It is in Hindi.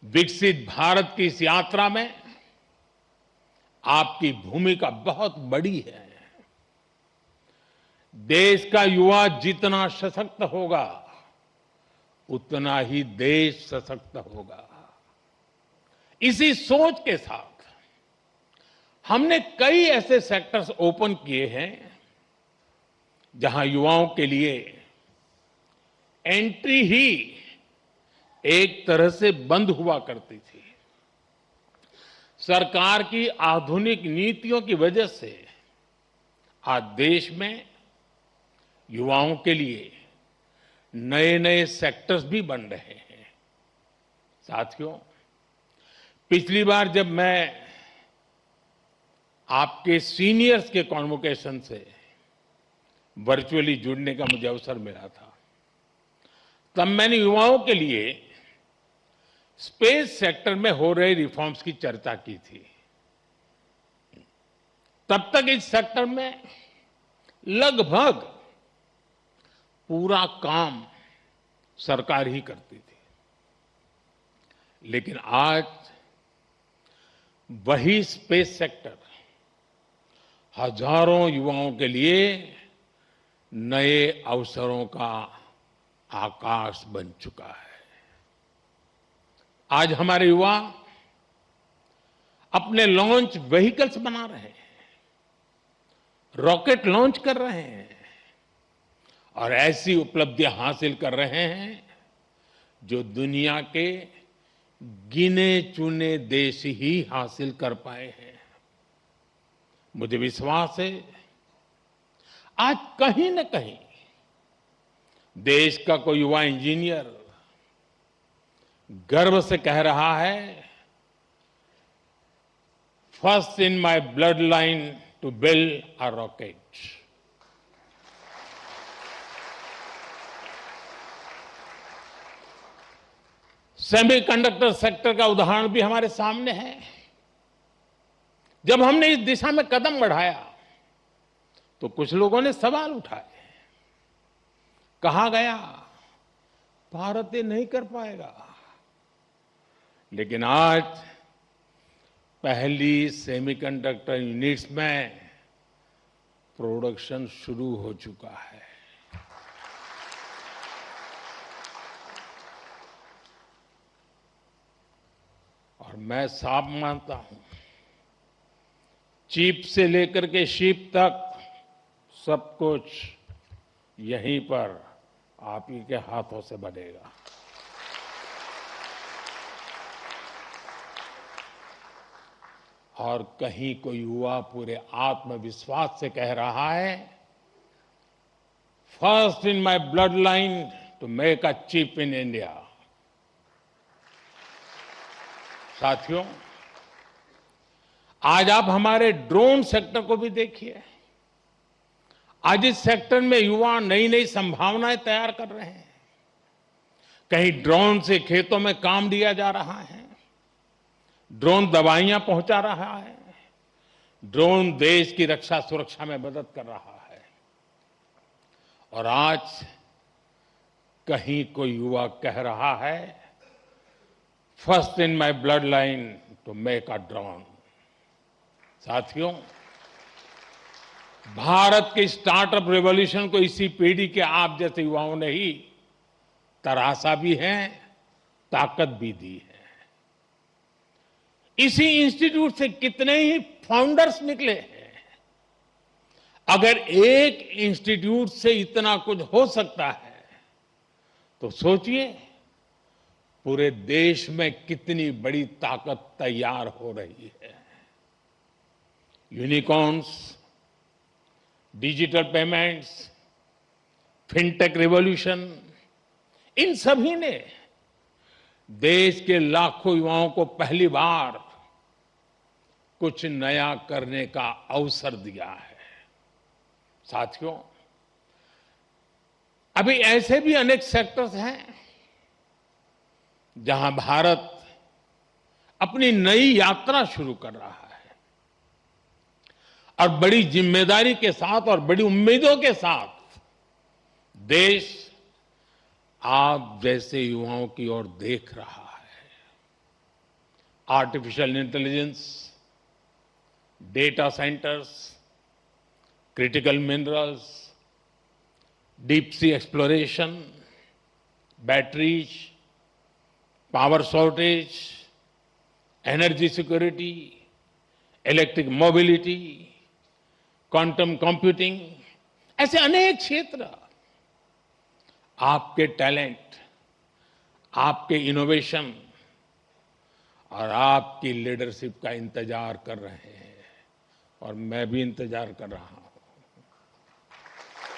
विकसित भारत की इस यात्रा में आपकी भूमिका बहुत बड़ी है। देश का युवा जितना सशक्त होगा, उतना ही देश सशक्त होगा। इसी सोच के साथ हमने कई ऐसे सेक्टर्स ओपन किए हैं जहां युवाओं के लिए एंट्री ही एक तरह से बंद हुआ करती थी। सरकार की आधुनिक नीतियों की वजह से आज देश में युवाओं के लिए नए नए सेक्टर्स भी बन रहे हैं। साथियों, पिछली बार जब मैं आपके सीनियर्स के कॉन्वोकेशन से वर्चुअली जुड़ने का मुझे अवसर मिला था, तब मैंने युवाओं के लिए स्पेस सेक्टर में हो रहे रिफॉर्म्स की चर्चा की थी। तब तक इस सेक्टर में लगभग पूरा काम सरकार ही करती थी, लेकिन आज वही स्पेस सेक्टर हजारों युवाओं के लिए नए अवसरों का आकाश बन चुका है। आज हमारे युवा अपने लॉन्च व्हीकल्स बना रहे हैं, रॉकेट लॉन्च कर रहे हैं और ऐसी उपलब्धियां हासिल कर रहे हैं जो दुनिया के गिने चुने देश ही हासिल कर पाए हैं। मुझे विश्वास है आज कहीं न कहीं देश का कोई युवा इंजीनियर गर्व से कह रहा है, first in my blood line to build a rocket. Semiconductor sector का उदाहरण भी हमारे सामने है। जब हमने इस दिशा में कदम बढ़ाया तो कुछ लोगों ने सवाल उठाए, कहा गया भारत ये नहीं कर पाएगा, लेकिन आज पहली सेमीकंडक्टर यूनिट्स में प्रोडक्शन शुरू हो चुका है। और मैं साफ मानता हूं, चिप से लेकर के शिप तक सब कुछ यहीं पर आप ही के हाथों से बनेगा। और कहीं कोई युवा पूरे आत्मविश्वास से कह रहा है, first in my blood line to make a chip in India. साथियों, आज आप हमारे ड्रोन सेक्टर को भी देखिए। आज इस सेक्टर में युवा नई नई संभावनाएं तैयार कर रहे हैं। कहीं ड्रोन से खेतों में काम दिया जा रहा है, ड्रोन दवाइयां पहुंचा रहा है, ड्रोन देश की रक्षा सुरक्षा में मदद कर रहा है। और आज कहीं कोई युवा कह रहा है, first in my blood line to make a drone. साथियों, भारत के स्टार्टअप रेवोल्यूशन को इसी पीढ़ी के आप जैसे युवाओं ने ही तराशा भी है, ताकत भी दी है। इसी इंस्टीट्यूट से कितने ही फाउंडर्स निकले हैं। अगर एक इंस्टीट्यूट से इतना कुछ हो सकता है तो सोचिए पूरे देश में कितनी बड़ी ताकत तैयार हो रही है। Unicorns, digital payments, fintech revolution, इन सभी ने देश के लाखों युवाओं को पहली बार कुछ नया करने का अवसर दिया है। साथियों, अभी ऐसे भी अनेक सेक्टर्स हैं जहां भारत अपनी नई यात्रा शुरू कर रहा है और बड़ी जिम्मेदारी के साथ और बड़ी उम्मीदों के साथ देश आप जैसे युवाओं की ओर देख रहा है। Artificial intelligence, data centres, critical minerals, deep sea exploration, batteries, power shortage, energy security, electric mobility, quantum computing, ऐसे अनेक क्षेत्र आपके टैलेंट, आपके इनोवेशन और आपकी लीडरशिप का इंतजार कर रहे हैं और मैं भी इंतजार कर रहा हूं।